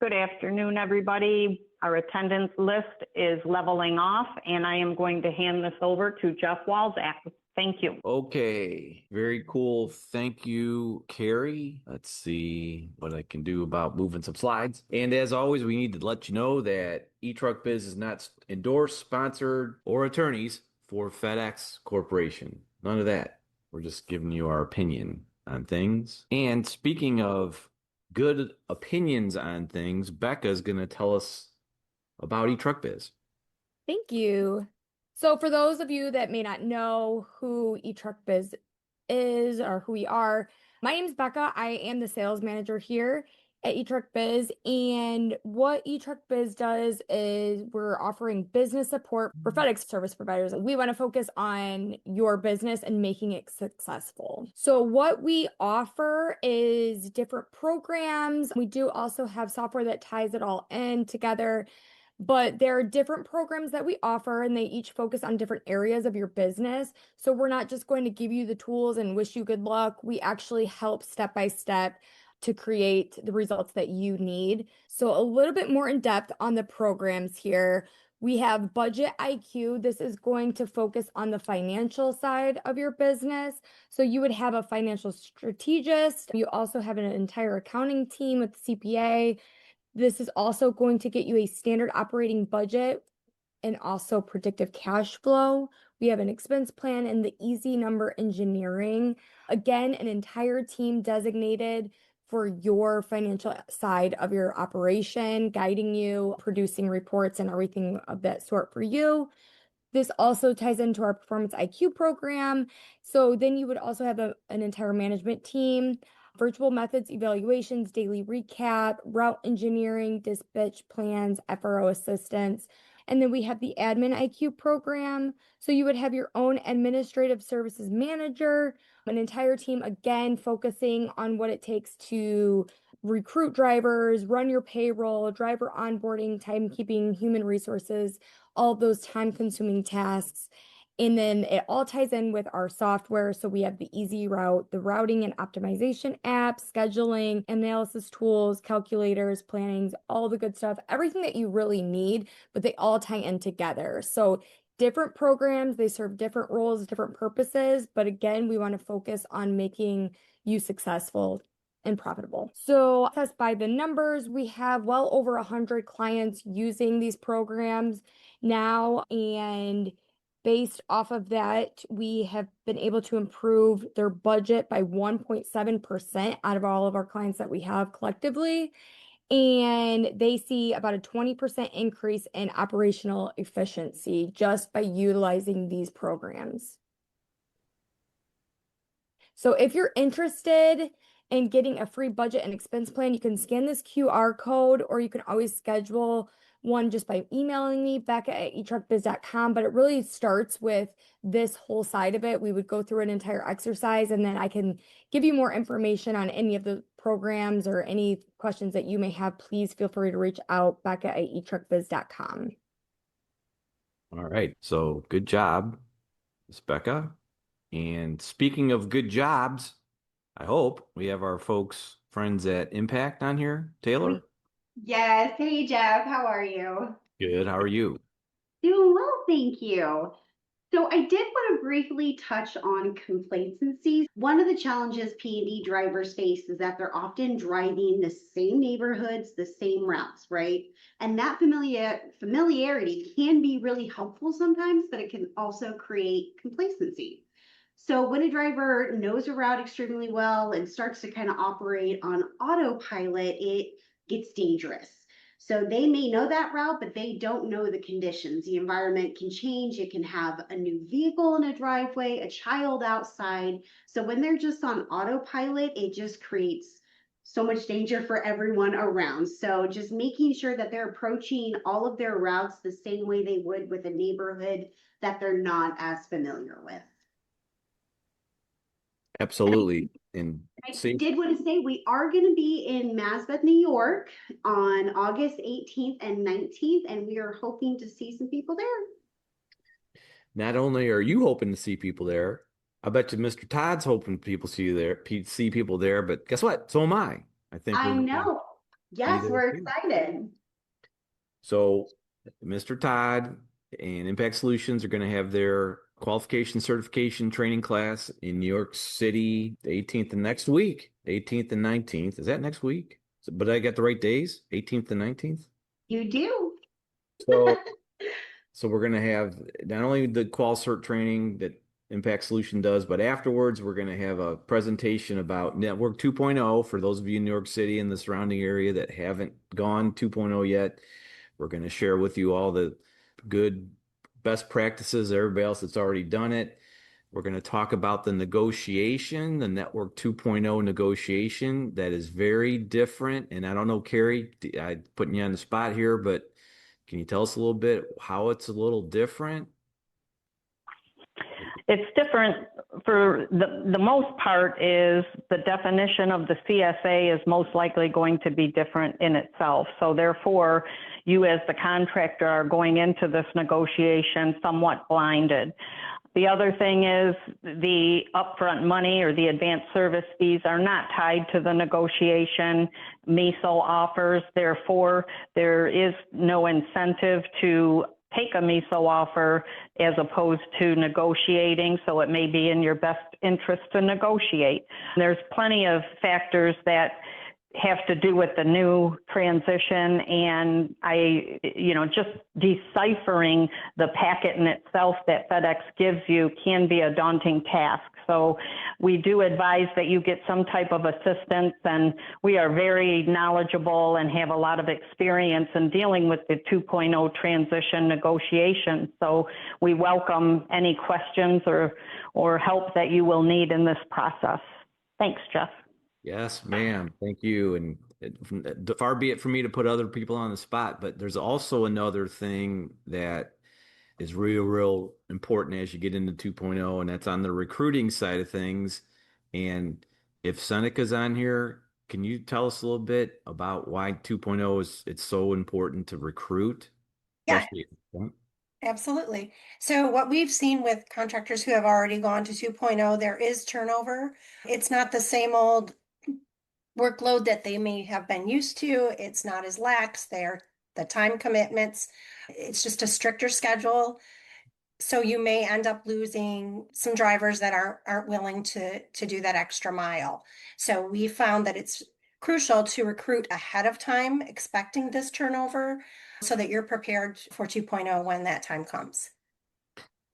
Good afternoon, everybody. Our attendance list is leveling off, and I am going to hand this over to Jeff Walzak. Thank you. Okay, very cool. Thank you, Carrie. Let's see what I can do about moving some slides. And as always, we need to let you know that eTruckBiz is not endorsed, sponsored, or attorneys for FedEx Corporation. None of that. We're just giving you our opinion on things. And speaking of good opinions on things, Becca is going to tell us about eTruckBiz. Thank you. So for those of you that may not know who eTruckBiz is or who we are, my name is Becca. I am the sales manager here at eTruckBiz. And what eTruckBiz does is we're offering business support for FedEx Service Providers. We want to focus on your business and making it successful. So what we offer is different programs. We do also have software that ties it all in together. But there are different programs that we offer, and they each focus on different areas of your business. So we're not just going to give you the tools and wish you good luck. We actually help step by step to create the results that you need. So a little bit more in depth on the programs here. We have Budget IQ. This is going to focus on the financial side of your business. So you would have a financial strategist. You also have an entire accounting team with CPA. This is also going to get you a standard operating budget and also predictive cash flow. We have an expense plan and the easy number engineering. Again, an entire team designated for your financial side of your operation, guiding you, producing reports and everything of that sort for you. This also ties into our Performance IQ program. So then you would also have an entire management team, virtual methods, evaluations, daily recap, route engineering, dispatch plans, FRO assistance. And then we have the Admin IQ program. So you would have your own administrative services manager, an entire team, again, focusing on what it takes to recruit drivers, run your payroll, driver onboarding, timekeeping, human resources, all those time-consuming tasks. And then it all ties in with our software. So we have the Easy Route, the routing and optimization app, scheduling, analysis tools, calculators, plannings, all the good stuff, everything that you really need, but they all tie in together. So different programs, they serve different roles, different purposes. But again, we want to focus on making you successful and profitable. So just by the numbers, we have well over 100 clients using these programs now, and based off of that, we have been able to improve their budget by 1.7% out of all of our clients that we have collectively. And they see about a 20% increase in operational efficiency just by utilizing these programs. So if you're interested in getting a free budget and expense plan, you can scan this QR code, or you can always schedule one just by emailing me, becca@eTruckBiz.com. But it really starts with this whole side of it. We would go through an entire exercise, and then I can give you more information on any of the programs or any questions that you may have. Please feel free to reach out, becca@eTruckBiz.com. All right. So good job, Ms. Becca. And speaking of good jobs, I hope we have our friends at Impact on here. Taylor? Yes. Hey, Jeff. How are you? Good. How are you? Doing well, thank you. So I did want to briefly touch on complacency. One of the challenges P&D drivers face is that they're often driving the same neighborhoods, the same routes, right? And that familiarity can be really helpful sometimes, but it can also create complacency. So when a driver knows a route extremely well and starts to kind of operate on autopilot, it gets dangerous. So they may know that route, but they don't know the conditions. The environment can change. It can have a new vehicle in a driveway, a child outside. So when they're just on autopilot, it just creates so much danger for everyone around. So just making sure that they're approaching all of their routes the same way they would with a neighborhood that they're not as familiar with. Absolutely. And I did want to say we are going to be in Masbeth, New York on August 18th and 19th, and we are hoping to see some people there. not only are you hoping to see people there, I bet you Mr. Todd's hoping see people there, but guess what? So am I. I think I know. Yes, there we're too. excited. So Mr. Todd and Impact Solutions are going to have their qualification certification training class in New York City, the 18th and next week, 18th and 19th. Is that next week? But I got the right days, 18th and 19th. You do. So, so we're going to have not only the qual cert training that Impact Solution does, but afterwards we're going to have a presentation about Network 2.0 for those of you in New York City and the surrounding area that haven't gone 2.0 yet. We're going to share with you all the good best practices, everybody else that's already done it. We're going to talk about the negotiation, the Network 2.0 negotiation that is very different. And I don't know, Carrie, I'm putting you on the spot here, but can you tell us a little bit how it's a little different? It's different for the most part. Is the definition of the CSA is most likely going to be different in itself. So therefore, you as the contractor are going into this negotiation somewhat blinded. The other thing is the upfront money or the advanced service fees are not tied to the negotiation MISO offers. Therefore, there is no incentive to take a MISO offer as opposed to negotiating. So it may be in your best interest to negotiate. There's plenty of factors that have to do with the new transition, and just deciphering the packet in itself that FedEx gives you can be a daunting task. So we do advise that you get some type of assistance, and we are very knowledgeable and have a lot of experience in dealing with the 2.0 transition negotiation. So we welcome any questions or help that you will need in this process. Thanks, Jeff. Yes, ma'am. Thank you. And far be it for me to put other people on the spot, but there's also another thing that is real important as you get into 2.0, and that's on the recruiting side of things. And if Seneca's on here, can you tell us a little bit about why 2.0 it's so important to recruit? Yeah, absolutely. So what we've seen with contractors who have already gone to 2.0, there is turnover. It's not the same old workload that they may have been used to. It's not as lax. The time commitments. It's just a stricter schedule. So you may end up losing some drivers that aren't willing to do that extra mile. So we found that it's crucial to recruit ahead of time, expecting this turnover, so that you're prepared for 2.0 when that time comes.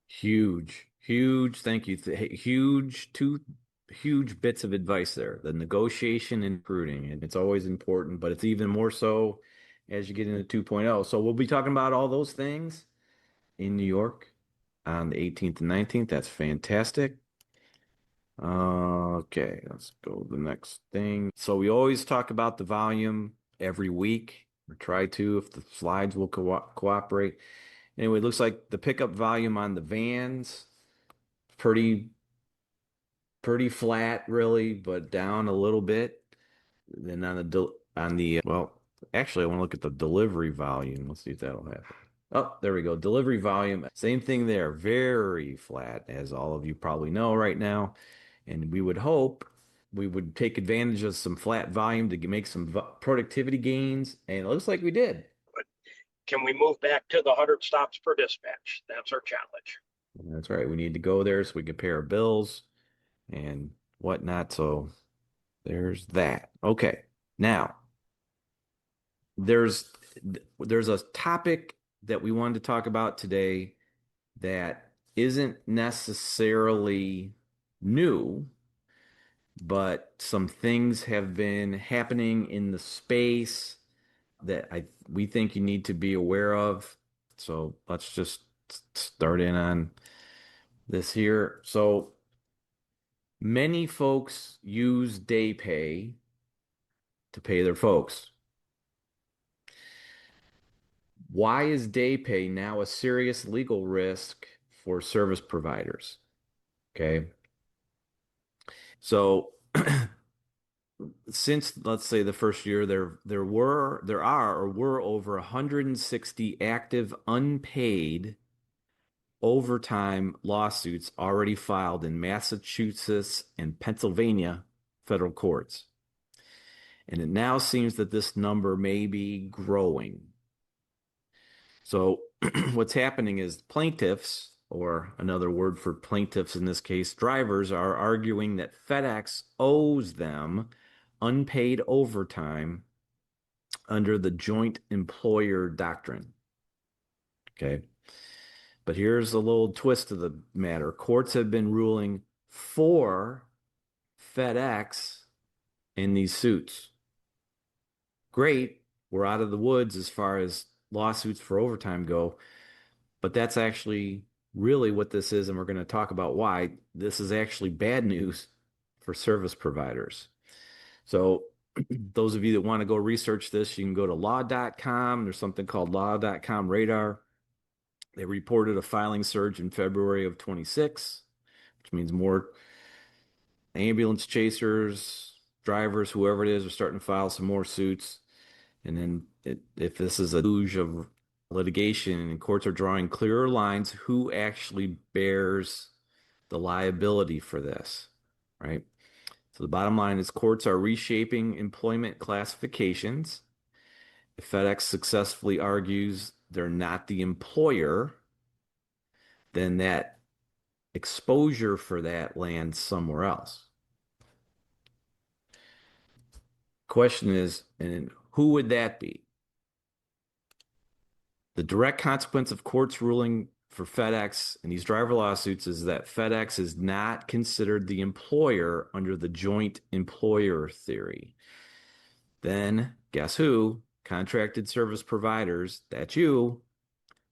Huge, thank you. Two huge bits of advice there. The negotiation and recruiting, and it's always important, but it's even more so as you get into 2.0. So we'll be talking about all those things in New York on the 18th and 19th. That's fantastic. Okay, let's go to the next thing. So we always talk about the volume every week, or try to if the slides will cooperate. Anyway, it looks like the pickup volume on the vans pretty flat, really, but down a little bit. Then actually, I want to look at the delivery volume. Let's see if that'll happen. Oh, there we go. Delivery volume, same thing there. Very flat, as all of you probably know right now. And we would hope we would take advantage of some flat volume to make some productivity gains. And it looks like we did. Can we move back to the 100 stops per dispatch? That's our challenge. That's right. We need to go there so we can pay our bills and whatnot. So there's that. Okay. Now, there's a topic that we wanted to talk about today that isn't necessarily new, but some things have been happening in the space that we think you need to be aware of. So let's just start in on this here. So many folks use day pay to pay their folks. Why is day pay now a serious legal risk for service providers? Okay. So since, let's say, the first year, there were over 160 active unpaid overtime lawsuits already filed in Massachusetts and Pennsylvania federal courts. And it now seems that this number may be growing. So what's happening is plaintiffs, or another word for plaintiffs in this case, drivers, are arguing that FedEx owes them unpaid overtime under the joint employer doctrine. Okay. But here's a little twist to the matter. Courts have been ruling for FedEx in these suits. Great. We're out of the woods as far as lawsuits for overtime go. But that's actually really what this is. And we're going to talk about why. This is actually bad news for service providers. So those of you that want to go research this, you can go to law.com. There's something called law.com radar. They reported a filing surge in February of 26, which means more ambulance chasers, drivers, whoever it is, are starting to file some more suits. And then if this is a deluge of litigation and courts are drawing clearer lines, who actually bears the liability for this, right? So the bottom line is courts are reshaping employment classifications. If FedEx successfully argues they're not the employer, then that exposure for that lands somewhere else. Question is, and who would that be? The direct consequence of courts ruling for FedEx and these driver lawsuits is that FedEx is not considered the employer under the joint employer theory. Then guess who? Contracted service providers, that's you,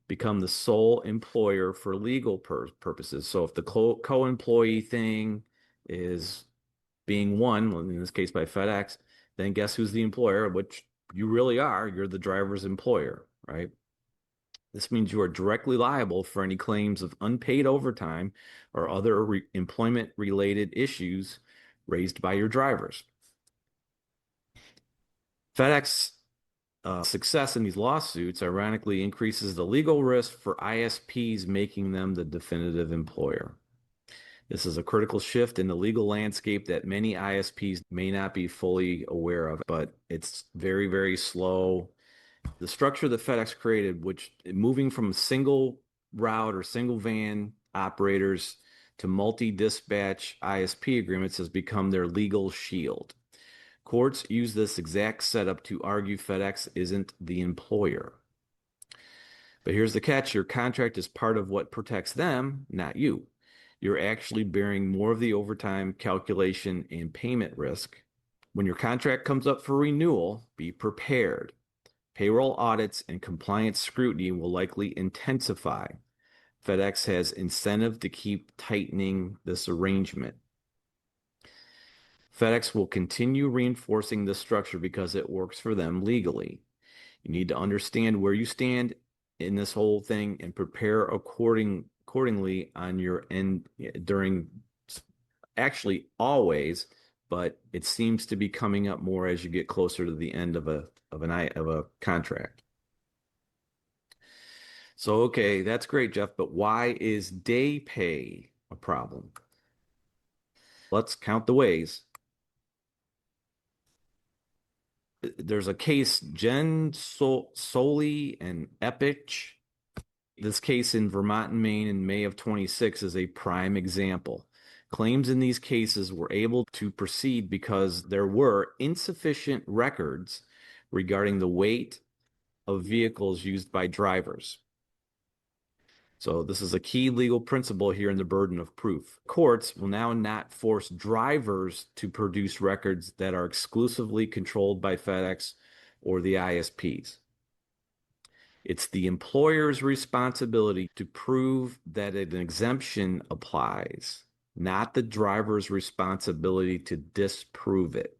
become the sole employer for legal purposes. So if the co-employee thing is being won, in this case by FedEx, then guess who's the employer, which you really are. You're the driver's employer, right? This means you are directly liable for any claims of unpaid overtime or other employment-related issues raised by your drivers. FedEx success in these lawsuits ironically increases the legal risk for ISPs, making them the definitive employer. This is a critical shift in the legal landscape that many ISPs may not be fully aware of, but it's very, very slow. The structure that FedEx created, which moving from single route or single van operators to multi-dispatch ISP agreements, has become their legal shield. Courts use this exact setup to argue FedEx isn't the employer. But here's the catch. Your contract is part of what protects them, not you. You're actually bearing more of the overtime calculation and payment risk. When your contract comes up for renewal, be prepared. Payroll audits and compliance scrutiny will likely intensify. FedEx has incentive to keep tightening this arrangement. FedEx will continue reinforcing this structure because it works for them legally. You need to understand where you stand in this whole thing and prepare accordingly on your end during, actually always, but it seems to be coming up more as you get closer to the end of a contract. So, okay, that's great, Jeff, but why is day pay a problem? Let's count the ways. There's a case, Jen Soley and Epich. This case in Vermont and Maine in May of 26 is a prime example. Claims in these cases were able to proceed because there were insufficient records regarding the weight of vehicles used by drivers. So this is a key legal principle here in the burden of proof. Courts will now not force drivers to produce records that are exclusively controlled by FedEx or the ISPs. It's the employer's responsibility to prove that an exemption applies, not the driver's responsibility to disprove it.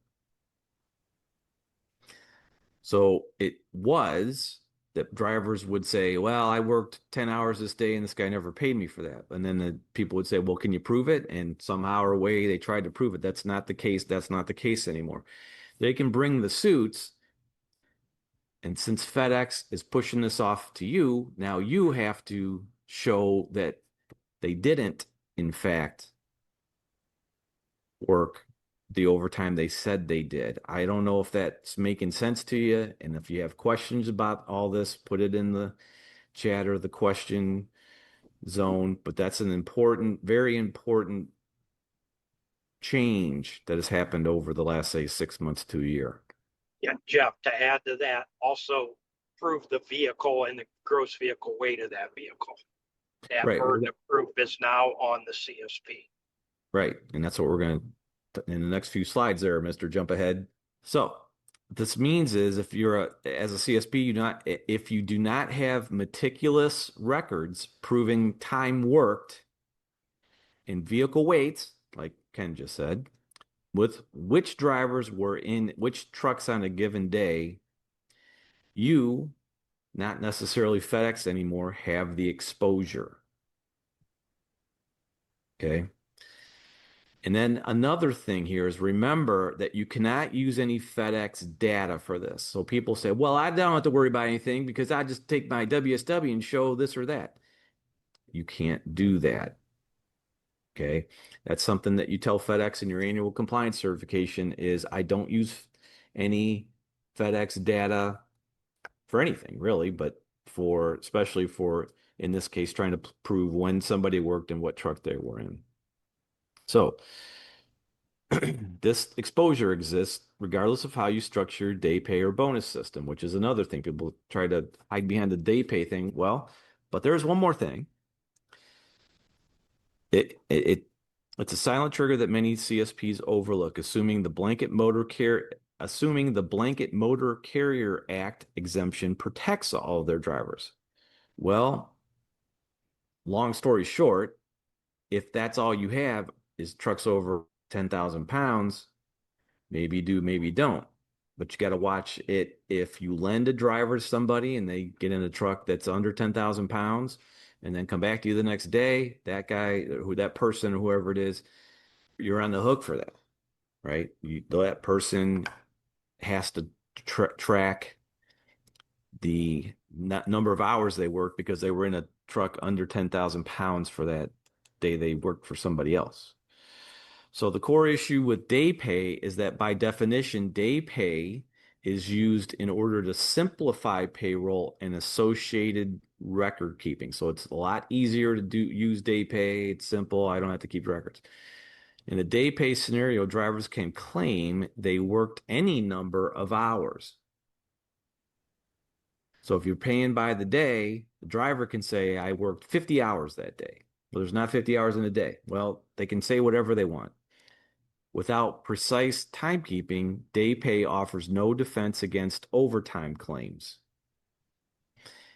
So it was that drivers would say, well, I worked 10 hours this day and this guy never paid me for that. And then the people would say, well, can you prove it? And somehow or way they tried to prove it. That's not the case. That's not the case anymore. They can bring the suits. And since FedEx is pushing this off to you, now you have to show that they didn't, in fact, work the overtime they said they did. I don't know if that's making sense to you. And if you have questions about all this, put it in the chat or the question zone. But that's an important, very important change that has happened over the last, say, 6 months to a year. Yeah, Jeff, to add to that, also prove the vehicle and the gross vehicle weight of that vehicle. That Right. burden of proof is now on the CSP. Right. And that's what we're going to, in the next few slides there, Mr. Jump Ahead. So what this means is if you're as a CSP, if you do not have meticulous records proving time worked in vehicle weights, like Ken just said, with which drivers were in which trucks on a given day, you, not necessarily FedEx anymore, have the exposure. Okay. And then another thing here is remember that you cannot use any FedEx data for this. So people say, well, I don't have to worry about anything because I just take my WSW and show this or that. You can't do that. Okay. That's something that you tell FedEx in your annual compliance certification is I don't use any FedEx data for anything really, but especially for, in this case, trying to prove when somebody worked and what truck they were in. So this exposure exists regardless of how you structure your day pay or bonus system, which is another thing. People try to hide behind the day pay thing. Well, but there's one more thing. It's a silent trigger that many CSPs overlook, assuming the Blanket Motor Carrier Act exemption protects all of their drivers. Well, long story short, if that's all you have is trucks over 10,000 pounds, maybe do, maybe don't. But you got to watch it. If you lend a driver to somebody and they get in a truck that's under 10,000 pounds and then come back to you the next day, that guy, that person, or whoever it is, you're on the hook for that, right? That person has to track the number of hours they worked because they were in a truck under 10,000 pounds for that day they worked for somebody else. So the core issue with day pay is that by definition, day pay is used in order to simplify payroll and associated record keeping. So it's a lot easier to use day pay. It's simple. I don't have to keep records. In a day pay scenario, drivers can claim they worked any number of hours. So if you're paying by the day, the driver can say, I worked 50 hours that day. Well, there's not 50 hours in a day. Well, they can say whatever they want. Without precise timekeeping, day pay offers no defense against overtime claims.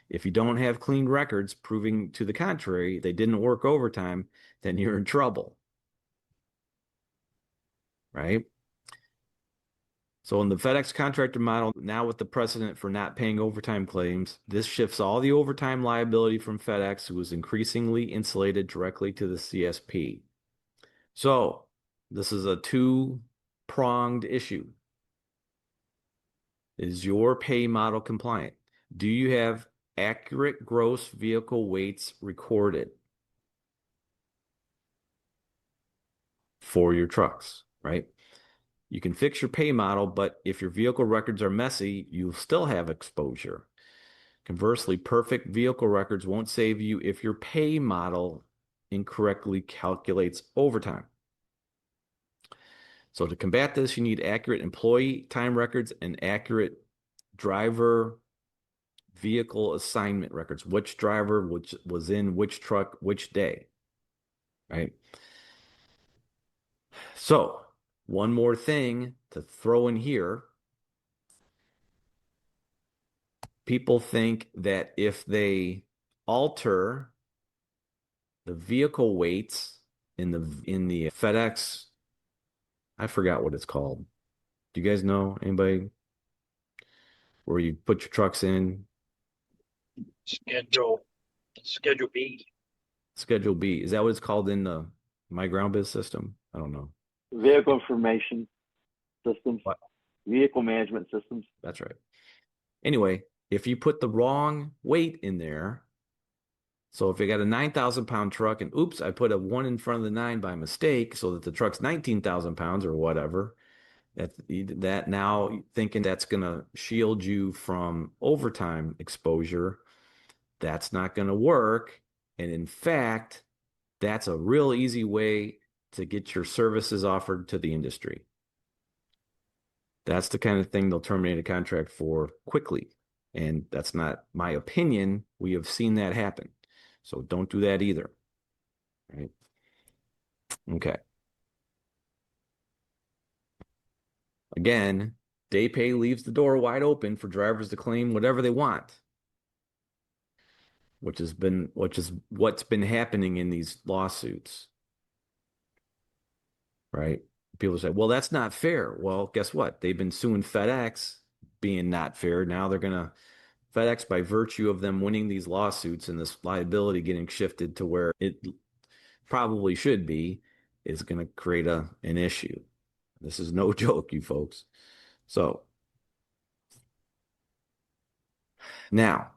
If you don't have clean records proving to the contrary they didn't work overtime, then you're in trouble. Right? So in the FedEx contractor model, now with the precedent for not paying overtime claims, this shifts all the overtime liability from FedEx, who is increasingly insulated directly to the CSP. So this is a two-pronged issue. Is your pay model compliant? Do you have accurate gross vehicle weights recorded for your trucks, right? You can fix your pay model, but if your vehicle records are messy, you'll still have exposure. Conversely, perfect vehicle records won't save you if your pay model incorrectly calculates overtime. So to combat this, you need accurate employee time records and accurate driver vehicle assignment records. Which driver was in which truck, which day, right? So one more thing to throw in here. People think that if they alter the vehicle weights in the FedEx, I forgot what it's called. Do you guys know? Anybody? Where you put your trucks in? Schedule B. Schedule B. Is that what it's called in the MyGroundBiz system? I don't know. Vehicle information systems. What? Vehicle management systems. That's right. Anyway, if you put the wrong weight in there, So if you got a 9,000 pound truck and oops, I put a 1 in front of the 9 by mistake so that the truck's 19,000 pounds or whatever, that now thinking that's going to shield you from overtime exposure, that's not going to work. And in fact, that's a real easy way to get your services offered to the industry. That's the kind of thing they'll terminate a contract for quickly. And that's not my opinion. We have seen that happen. So don't do that either. Right? Okay. Again, day pay leaves the door wide open for drivers to claim whatever they want, which is what's been happening in these lawsuits. Right? People say, well, that's not fair. Well, guess what? They've been suing FedEx being not fair. Now they're going to FedEx, by virtue of them winning these lawsuits and this liability getting shifted to where it probably should be, is going to create an issue. This is no joke, you folks. So now,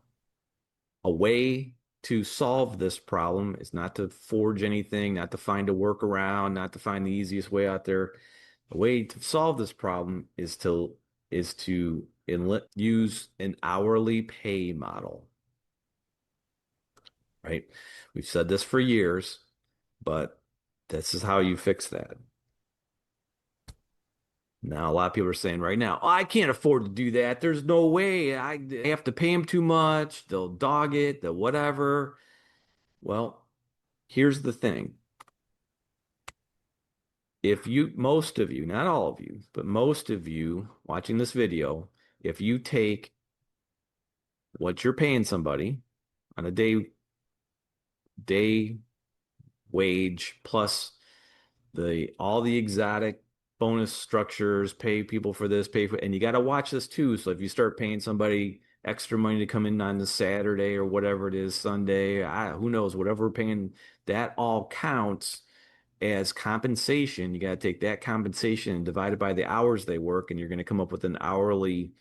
a way to solve this problem is not to forge anything, not to find a workaround, not to find the easiest way out there. A way to solve this problem is to use an hourly pay model. Right? We've said this for years, but this is how you fix that. Now, a lot of people are saying right now, oh, I can't afford to do that. There's no way. I have to pay them too much. They'll dog it, they'll whatever. Well, here's the thing. Most of you, not all of you, but most of you watching this video, if you take what you're paying somebody on a day wage plus all the exotic bonus structures, pay people for this, and you got to watch this too. So if you start paying somebody extra money to come in on the Saturday or whatever it is, Sunday, who knows, whatever we're paying, that all counts as compensation. You got to take that compensation and divide it by the hours they work, and you're going to come up with an hourly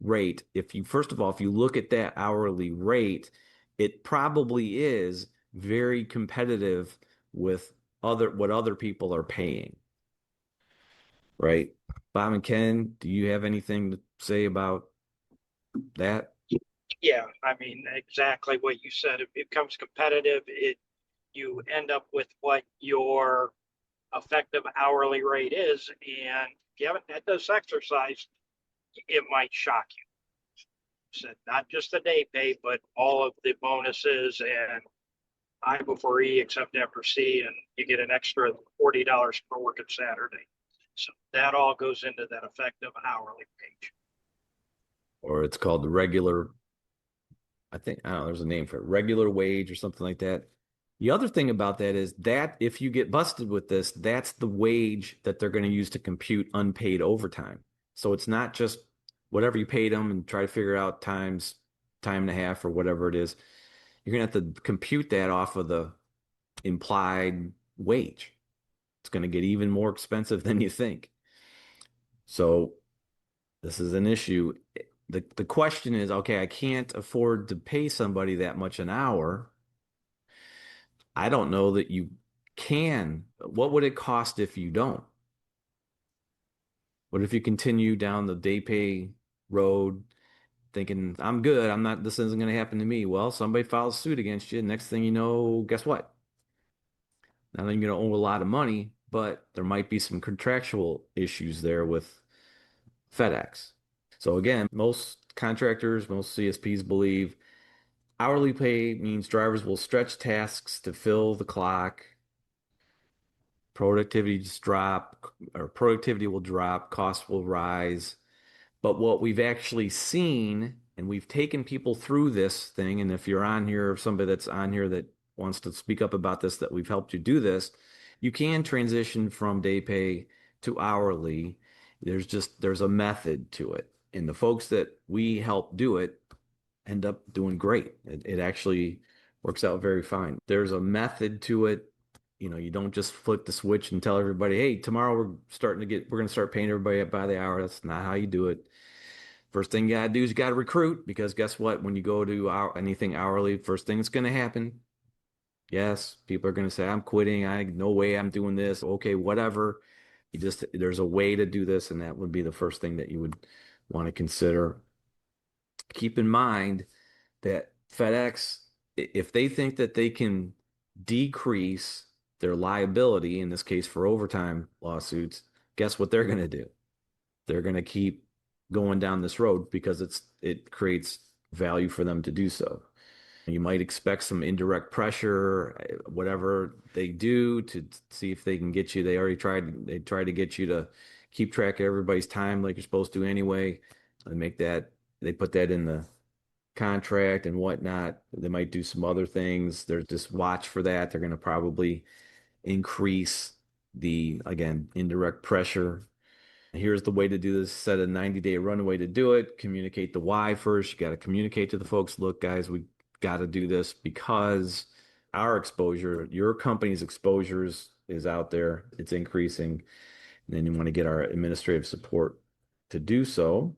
rate. First of all, if you look at that hourly rate, it probably is very competitive with what other people are paying. Right? Bob and Ken, do you have anything to say about that? Yeah, I mean, exactly what you said. It becomes competitive. You end up with what your effective hourly rate is. And if you haven't had this exercise, it might shock you. So not just the day pay, but all of the bonuses and I before E except after C, and you get an extra $40 per working Saturday. So that all goes into that effective hourly wage. Or it's called the regular, I don't know, there's a name for it, regular wage or something like that. The other thing about that is that if you get busted with this, that's the wage that they're going to use to compute unpaid overtime. So it's not just whatever you paid them and try to figure out time and a half or whatever it is. You're going to have to compute that off of the implied wage. It's going to get even more expensive than you think. So this is an issue. The question is, okay, I can't afford to pay somebody that much an hour. I don't know that you can. What would it cost if you don't? What if you continue down the day pay road thinking, I'm good, this isn't going to happen to me? Well, somebody files suit against you. Next thing you know, guess what? Not only are you going to owe a lot of money, but there might be some contractual issues there with FedEx. So again, most contractors, most CSPs believe hourly pay means drivers will stretch tasks to fill the clock. Productivity will drop, costs will rise. But what we've actually seen, and we've taken people through this thing, and if you're on here, or somebody that's on here that wants to speak up about this, that we've helped you do this, you can transition from day pay to hourly. There's a method to it. And the folks that we help do it end up doing great. It actually works out very fine. There's a method to it. You don't just flip the switch and tell everybody, hey, tomorrow we're going to start paying everybody by the hour. That's not how you do it. First thing you gotta do is you gotta recruit, because guess what? When you go to anything hourly, first thing that's gonna happen, yes, people are gonna say, I'm quitting. No way I'm doing this. Okay, whatever. There's a way to do this, and that would be the first thing that you would want to consider. Keep in mind that FedEx, if they think that they can decrease their liability, in this case for overtime lawsuits, guess what they're going to do? They're going to keep going down this road because it creates value for them to do so. You might expect some indirect pressure, whatever they do to see if they can get you. They tried to get you to keep track of everybody's time like you're supposed to anyway. They put that in the contract and whatnot. They might do some other things. There's just watch for that. They're going to probably increase again, indirect pressure. Here's the way to do this. Set a 90-day runway to do it. Communicate the why first. You got to communicate to the folks, look, guys, we got to do this because our exposure, your company's exposures is out there. It's increasing. And then you want to get our administrative support to do so.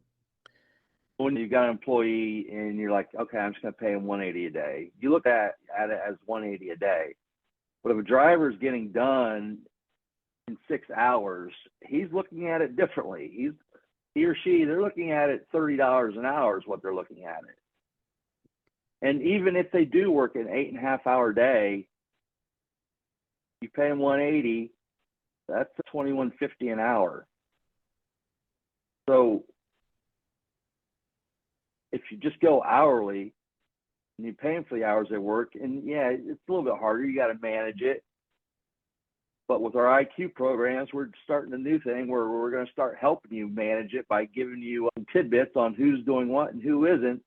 When you've got an employee and you're like, okay, I'm just going to pay him $180 a day. You look at it as $180 a day. But if a driver's getting done in 6 hours, he's looking at it differently. He or she, they're looking at it $30 an hour is what they're looking at it. And even if they do work an 8.5-hour day, you pay them $180, that's $21.50 an hour. So if you just go hourly and you pay them for the hours they work, and yeah, it's a little bit harder. You got to manage it. But with our IQ programs, we're starting a new thing where we're going to start helping you manage it by giving you tidbits on who's doing what and who isn't.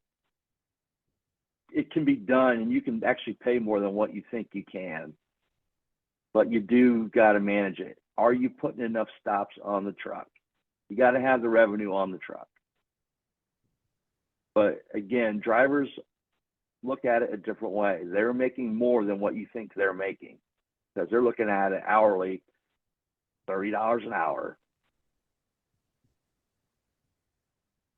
It can be done, and you can actually pay more than what you think you can. But you do got to manage it. Are you putting enough stops on the truck? You got to have the revenue on the truck. But again, drivers look at it a different way. They're making more than what you think they're making because they're looking at it hourly, $30 an hour.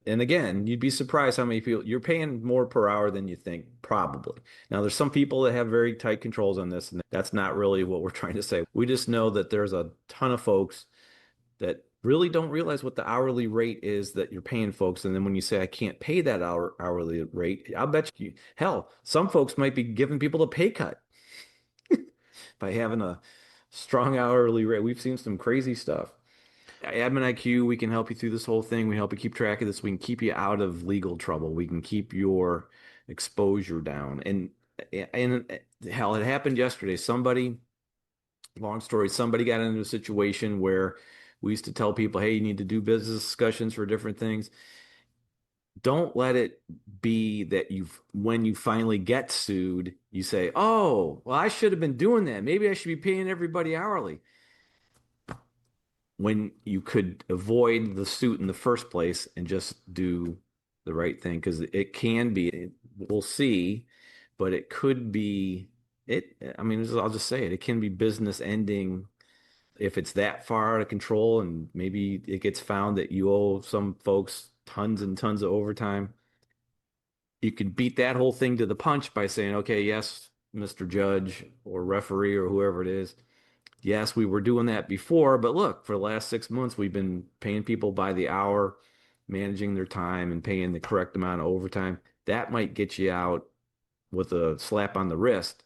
And again, you'd be surprised how many people you're paying more per hour than you think, probably. Now, there's some people that have very tight controls on this, and that's not really what we're trying to say. We just know that there's a ton of folks that really don't realize what the hourly rate is that you're paying folks. And then when you say, I can't pay that hourly rate, I'll bet you, hell, some folks might be giving people a pay cut by having a strong hourly rate. We've seen some crazy stuff. Admin IQ, we can help you through this whole thing. We help you keep track of this. We can keep you out of legal trouble. We can keep your exposure down. And hell, it happened yesterday. Long story, somebody got into a situation where we used to tell people, hey, you need to do business discussions for different things. Don't let it be that when you finally get sued, you say, oh, well, I should have been doing that. Maybe I should be paying everybody hourly. When you could avoid the suit in the first place and just do the right thing, because it can be, we'll see, but it could be, I'll just say it, it can be business ending if it's that far out of control, and maybe it gets found that you owe some folks tons and tons of overtime. You could beat that whole thing to the punch by saying, okay, yes, Mr. Judge or referee or whoever it is, yes, we were doing that before, but look, for the last 6 months, we've been paying people by the hour, managing their time and paying the correct amount of overtime. That might get you out with a slap on the wrist.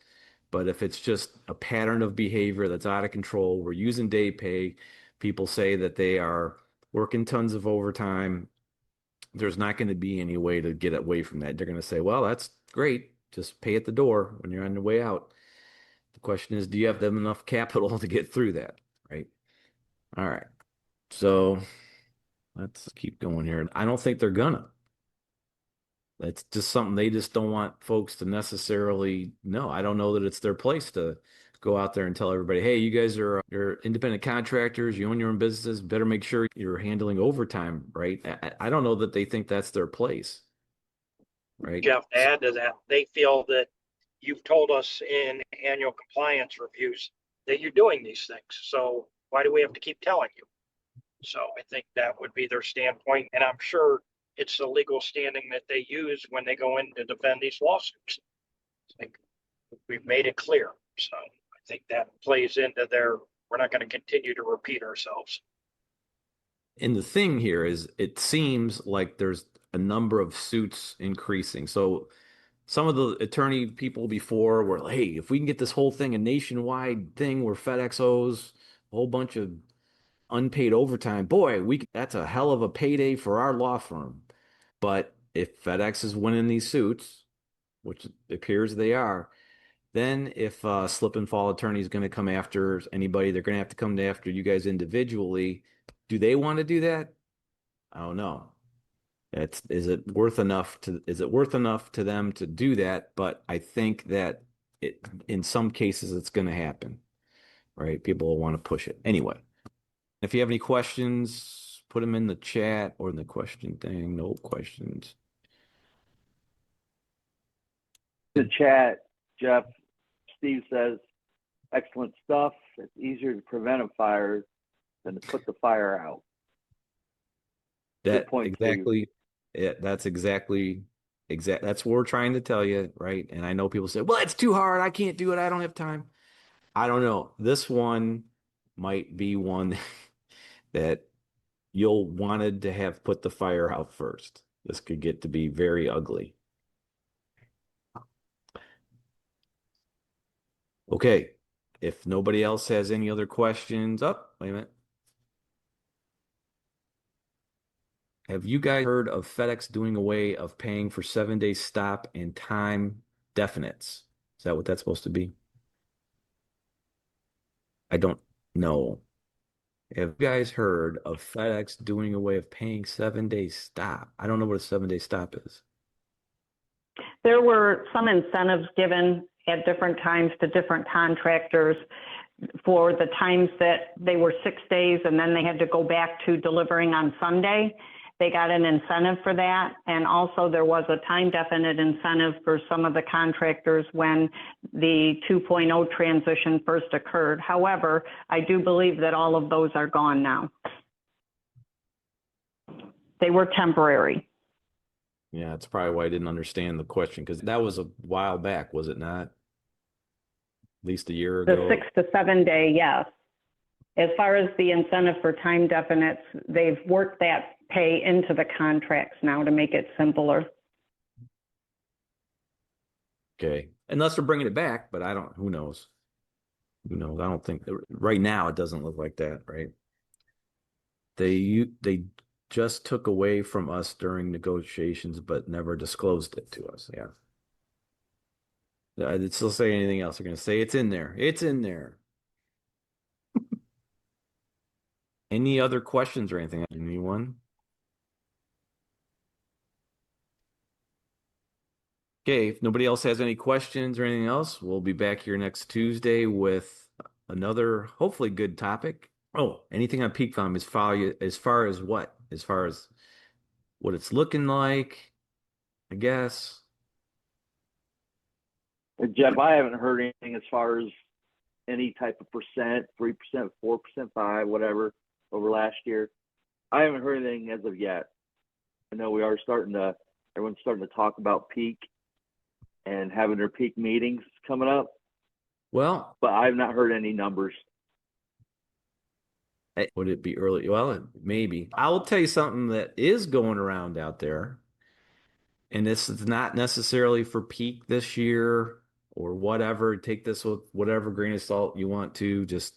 But if it's just a pattern of behavior that's out of control, we're using day pay, people say that they are working tons of overtime, there's not going to be any way to get away from that. They're going to say, well, that's great. Just pay at the door when you're on your way out. The question is, do you have them enough capital to get through that, right? All right. So let's keep going here. I don't think they're gonna. It's just something they just don't want folks to necessarily know. I don't know that it's their place to go out there and tell everybody, hey, you guys you're independent contractors, you own your own businesses, better make sure you're handling overtime, right? I don't know that they think that's their place, right? Jeff, to add to that, they feel that you've told us in annual compliance reviews that you're doing these things. So why do we have to keep telling you? So I think that would be their standpoint. And I'm sure it's the legal standing that they use when they go in to defend these lawsuits. It's like, we've made it clear. So I think that plays into we're not going to continue to repeat ourselves. And the thing here is, it seems like there's a number of suits increasing. So some of the attorney people before were like, hey, if we can get this whole thing a nationwide thing where FedEx owes a whole bunch of unpaid overtime, boy, that's a hell of a payday for our law firm. But if FedEx is winning these suits, which it appears they are, then if slip and fall attorney is going to come after anybody, they're going to have to come after you guys individually. Do they want to do that? I don't know. Is it worth enough to them to do that? But I think that in some cases it's going to happen, right? People will want to push it anyway. If you have any questions, put them in the chat or in the question thing. No questions. The chat, Jeff, Steve says, excellent stuff. It's easier to prevent a fire than to put the fire out. That exactly. Yeah, that's exactly. That's what we're trying to tell you, right? And I know people say, well, it's too hard. I can't do it. I don't have time. I don't know. This one might be one that you'll wanted to have put the fire out first. This could get to be very ugly. Okay. If nobody else has any other questions, wait a minute. Have you guys heard of FedEx doing away of paying for 7-day stop and time definites? Is that what that's supposed to be? I don't know. Have you guys heard of FedEx doing away of paying 7-day stop? I don't know what a 7-day stop is. There were some incentives given at different times to different contractors for the times that they were 6 days and then they had to go back to delivering on Sunday. They got an incentive for that. And also there was a time definite incentive for some of the contractors when the 2.0 transition first occurred. However, I do believe that all of those are gone now. They were temporary. Yeah, that's probably why I didn't understand the question, because that was a while back, was it not? At least a year ago. The 6 to 7 day, yes. As far as the incentive for time definites, they've worked that pay into the contracts now to make it simpler. Okay. Unless they're bringing it back, but who knows? Who knows? I don't think right now it doesn't look like that, right? They just took away from us during negotiations, but never disclosed it to us. Yeah. I'd still say anything else. They're going to say it's in there. It's in there. Any other questions or anything? Anyone? Okay, if nobody else has any questions or anything else, we'll be back here next Tuesday with another hopefully good topic. Oh, anything on peak volume as far as what? As far as what it's looking like, I guess. Jeff, I haven't heard anything as far as any type of percent, 3%, 4%, 5%, whatever, over last year. I haven't heard anything as of yet. I know everyone's starting to talk about peak and having their peak meetings coming up. Well, but I've not heard any numbers. Would it be early? Well, maybe. I will tell you something that is going around out there. And this is not necessarily for peak this year or whatever. Take this with whatever grain of salt you want to. Just,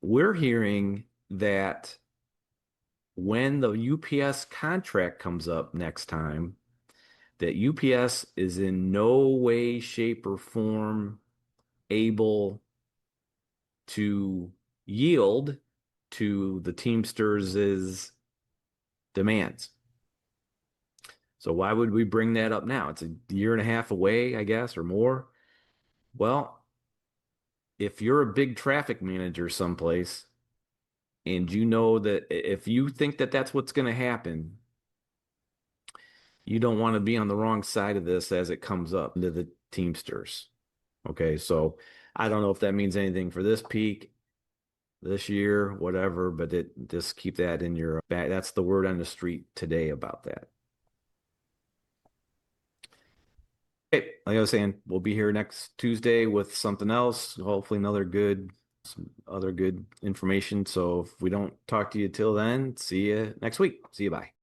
we're hearing that when the UPS contract comes up next time, that UPS is in no way, shape, or form able to yield to the Teamsters' demands. So why would we bring that up now? It's a year and a half away, I guess, or more. Well, if you're a big traffic manager someplace and you know that if you think that that's what's going to happen, you don't want to be on the wrong side of this as it comes up to the Teamsters. Okay, so I don't know if that means anything for this peak. this year, whatever, but just keep that in your back. That's the word on the street today about that. Okay, like I was saying, we'll be here next Tuesday with something else, hopefully some other good information. So if we don't talk to you till then, see you next week. See you, bye.